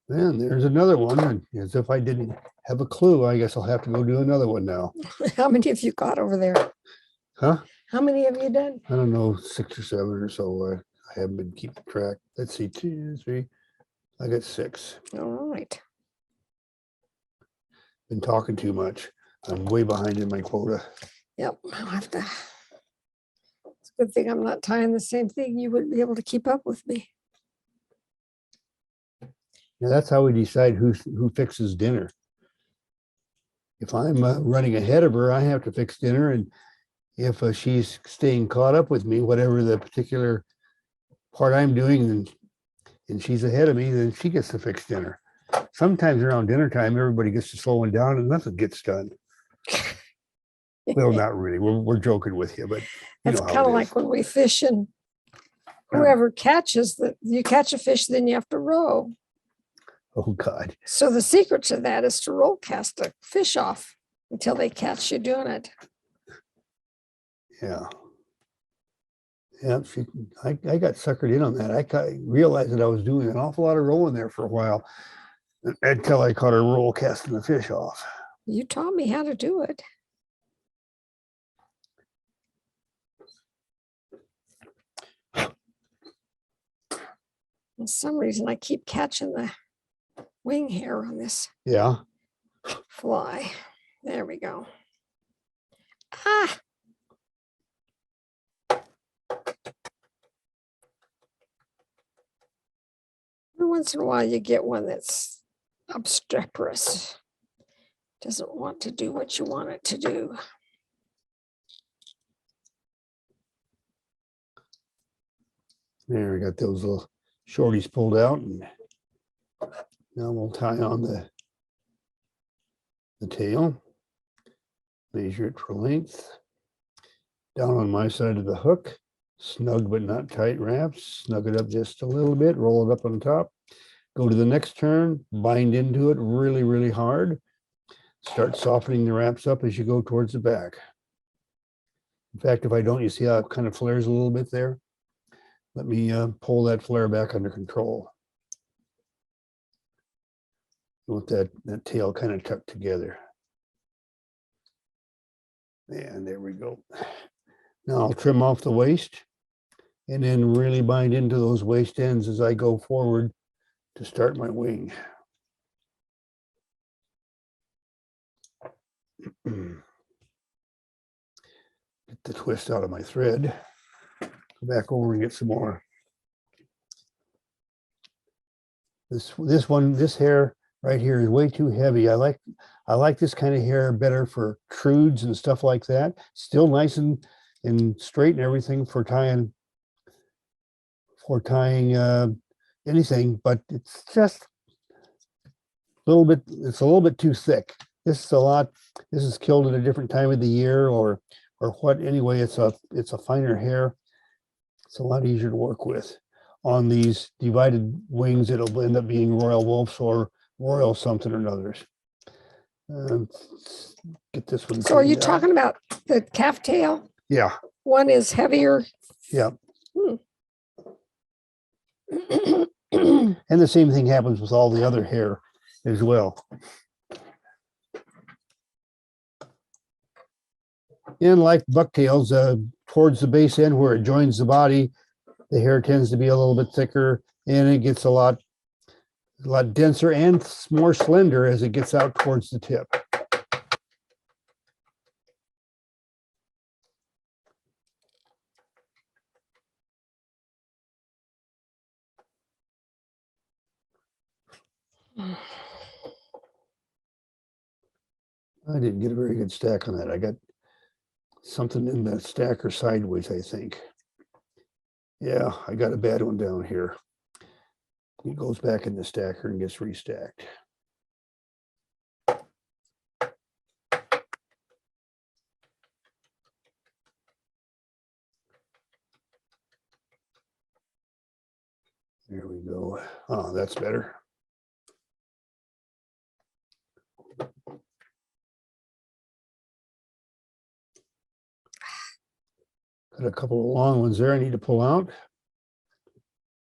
And there's another one. And as if I didn't have a clue, I guess I'll have to go do another one now. How many have you got over there? Huh? How many have you done? I don't know, 6 or 7 or so. I haven't been keeping track. Let's see, 2, 3. I got 6. All right. Been talking too much. I'm way behind in my quota. Yep. I'll have to. It's a good thing I'm not tying the same thing. You wouldn't be able to keep up with me. Now that's how we decide who fixes dinner. If I'm running ahead of her, I have to fix dinner, and if she's staying caught up with me, whatever the particular part I'm doing, and she's ahead of me, then she gets to fix dinner. Sometimes around dinner time, everybody gets to slowing down and nothing gets done. Well, not really. We're joking with you, but That's kind of like when we fish and whoever catches that you catch a fish, then you have to row. Oh God. So the secret to that is to roll cast a fish off until they catch you doing it. Yeah. Yeah, I got suckered in on that. I realized that I was doing an awful lot of rolling there for a while until I caught her roll casting the fish off. You taught me how to do it. For some reason, I keep catching the wing hair on this Yeah. fly. There we go. Ah! Every once in a while, you get one that's obstreperous. Doesn't want to do what you want it to do. There, we got those little shorties pulled out, and now we'll tie on the tail. Measure it for length. Down on my side of the hook, snug but not tight wraps. Snug it up just a little bit, roll it up on top. Go to the next turn, bind into it really, really hard. Start softening the wraps up as you go towards the back. In fact, if I don't, you see how it kind of flares a little bit there? Let me pull that flare back under control. You want that tail kind of tucked together. And there we go. Now I'll trim off the waist and then really bind into those waist ends as I go forward to start my wing. Get the twist out of my thread. Go back over and get some more. This hair right here is way too heavy. I like this kind of hair better for trudes and stuff like that. Still nice and straight and everything for tying anything, but it's just a little bit too thick. This is killed at a different time of the year or what. Anyway, it's a finer hair. It's a lot easier to work with. On these divided wings, it'll end up being Royal Wulffs or Royal something or others. Get this one. So are you talking about the calf tail? Yeah. One is heavier. Yeah. And the same thing happens with all the other hair as well. And like bucktails, towards the base end where it joins the body, the hair tends to be a little bit thicker and it gets a lot denser and more slender as it gets out towards the tip. I didn't get a very good stack on that. I got something in the stacker sideways, I think. Yeah, I got a bad one down here. It goes back in the stacker and gets restacked. There we go. Oh, that's better. Got a couple of long ones there I need to pull out.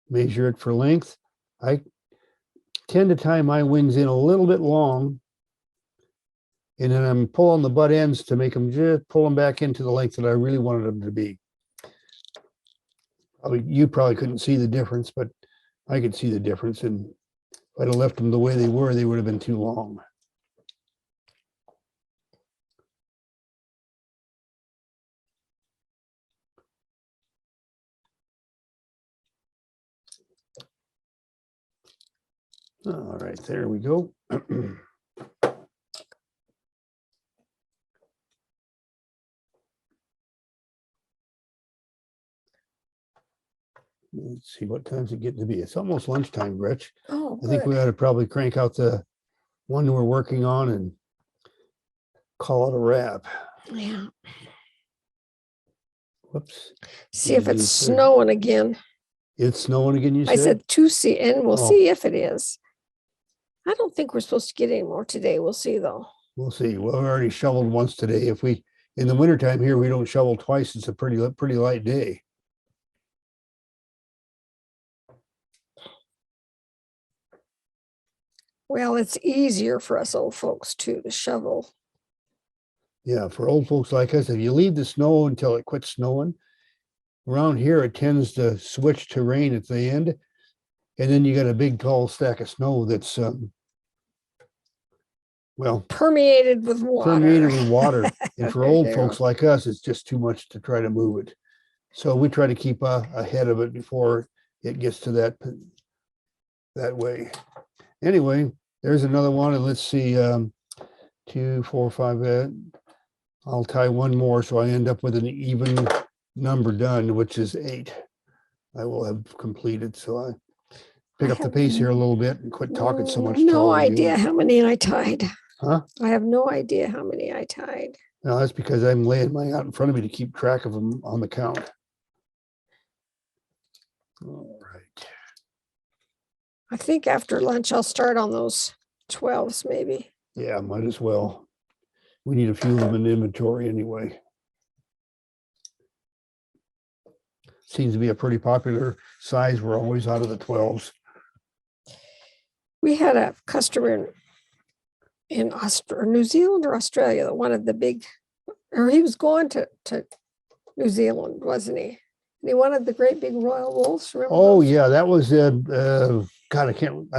Measure it for length. I tend to tie my wings in a little bit long, and then I'm pulling the butt ends to make them just pull them back into the length that I really wanted them to be. You probably couldn't see the difference, but I could see the difference. And if I'd have left them the way they would have been too long. All right, there we go. Let's see, what time's it getting to be? It's almost lunchtime, Gretch. Oh, I think we good. ought to probably crank out the one we're working on and call it a wrap. Yeah. Whoops. See if it's Easy. snowing again. It's snowing again, you I said? said to see, and we'll Oh. see if it is. I don't think we're supposed to get any more today. We'll see though. We'll see. Well, we already shoveled once today. If we, in the wintertime here, we don't shovel twice. It's a pretty light day. Well, it's easier for us old folks too to shovel. Yeah, for old folks like us, if you leave the snow until it quits snowing, around here it tends to switch to rain at the end, and then you got a big tall stack of snow that's well, Permeated with water. permeated with water. And for old There. folks like us, it's just too much to try to move it. So we try to keep ahead of it before it gets to that way. Anyway, there's another one, and let's see, 2, 4, 5. I'll tie one more, so I end up with an even number done, which is 8. I will have completed. So I pick up the pace here a little bit and quit talking so much. No idea how many I tied. Huh? I have no idea how many I tied. No, that's because I'm laying mine out in front of me to keep track of them on the count. All right. I think after lunch I'll start on those 12s maybe. Yeah, might as well. We need a few of them in inventory anyway. Seems to be a pretty popular size. We're always out of the 12s. We had a customer in New Zealand or Australia that wanted the big, or he was going to New Zealand, wasn't he? And he wanted the great big Royal Wulffs. Oh those? Yeah, that was God, I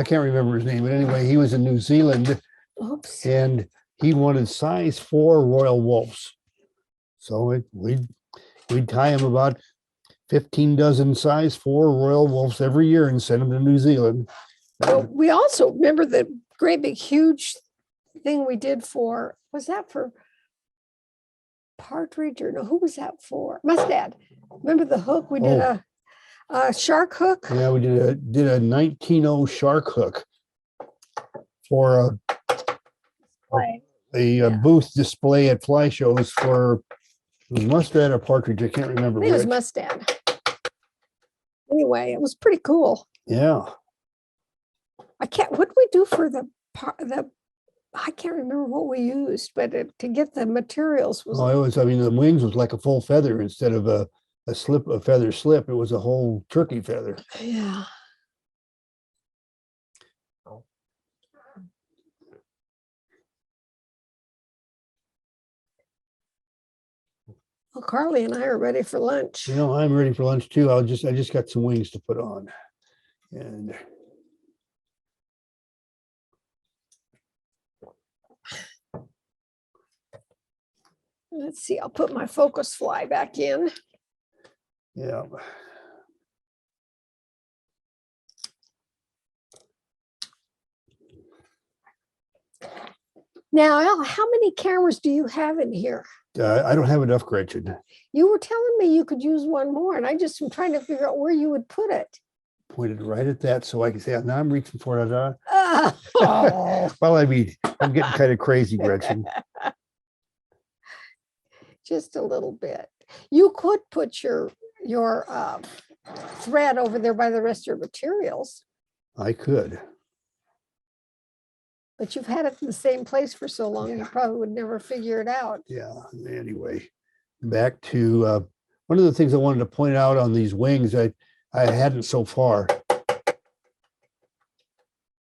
can't remember his name, but anyway, he was in New Zealand. Oops. And he wanted size 4 Royal Wulffs. So we'd tie him about 15 dozen size 4 Royal Wulffs every year and send them to New Zealand. Well, we also remember the great big huge thing we did for, was that for partridge or no, who was that for? Mustad. Remember the hook? We did a shark hook. Yeah, we did a 1900 shark hook for a booth display at fly shows for mustad or partridge. I can't remember. I think it was mustad. Anyway, it was pretty cool. Yeah. What did we do for the I can't remember what we used, but to get the materials was. Oh, it was. I mean, the wings was like a full feather instead of a feather slip. It was a whole turkey feather. Yeah. Well, Carly and I are ready for lunch. You know, I'm ready for lunch too. I just got some wings to put on, and. Let's see, I'll put my focus fly back in. Yeah. Now, Al, how many cameras do you have in here? I don't have enough, Gretchen. You were telling me you could use one more, and I just am trying to figure out where you would put it. Pointed right at that so I can say, now I'm reaching for it. Oh. Well, I mean, I'm getting kind of crazy, Gretchen. Just a little bit. You could put your thread over there by the rest of your materials. I could. But you've had it in the same place for so long, you probably would never figure it out. Yeah. Anyway, back to One of the things I wanted to point out on these wings, I hadn't so far.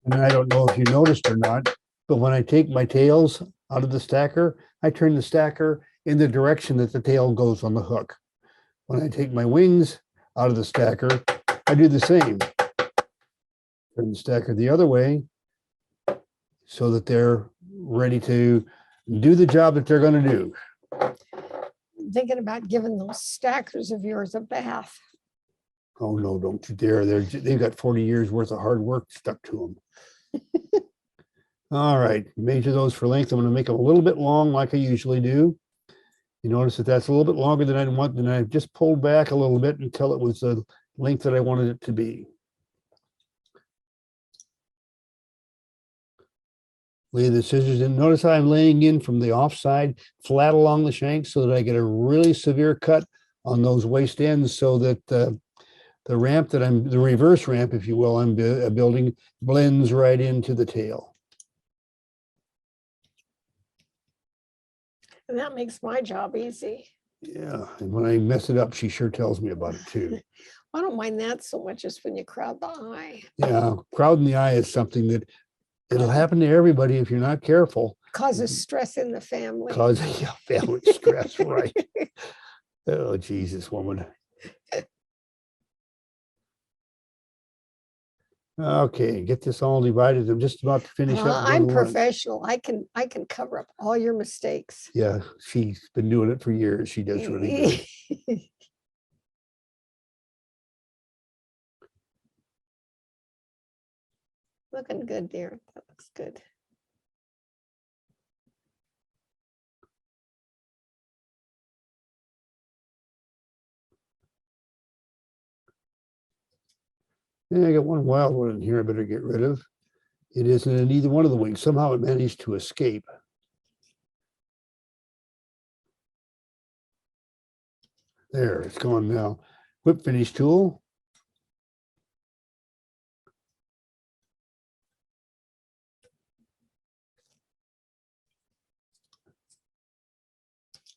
And I don't know if you noticed or not, but when I take my tails out of the stacker, I turn the stacker in the direction that the tail goes on the hook. When I take my wings out of the stacker, I do the same. Turn the stacker the other way so that they're ready to do the job that they're going to do. I'm thinking about giving those stackers of yours a bath. Oh, no, don't you dare. They've got 40 years worth of hard work stuck to them. All right, measure those for length. I'm going to make them a little bit long like I usually do. You notice that that's a little bit longer than I want, and I just pulled back a little bit until it was the length that I wanted it to be. Lay the scissors in. Notice how I'm laying in from the offside, flat along the shank, so that I get a really severe cut on those waist ends, so that the ramp that the reverse ramp, if you will, I'm building blends right into the tail. And that makes my job easy. Yeah, and when I mess it up, she sure tells me about it too. I don't mind that so much as when you crowd the eye. Yeah, crowding the eye is something that it'll happen to everybody if you're not careful. Causes stress in the family. Causes family stress, right? Oh, Jesus, woman. Okay, get this all divided. I'm just about to finish up. I'm professional. I can cover up all your mistakes. Yeah, she's been doing it for years. She does really good. Looking good, dear. That looks good. Yeah, I got one wild one in here I better get rid of. It isn't in either one of the wings. Somehow it managed to escape. There, it's gone now. Whip finish tool.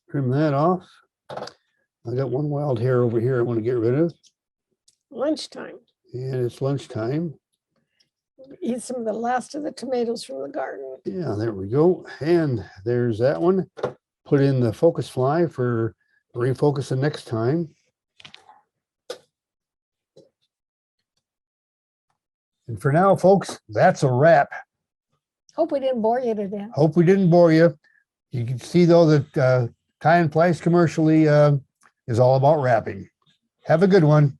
Trim that off. I got one wild hair over here I want to get rid of. Lunchtime. And it's lunchtime. Eat some of the last of the tomatoes from the garden. Yeah, there we go. And there's that one. Put in the focus fly for refocusing next time. And for now, folks, that's a wrap. Hope we didn't bore you to death. Hope we didn't bore you. You can see, though, that Tie and Plies commercially is all about wrapping. Have a good one.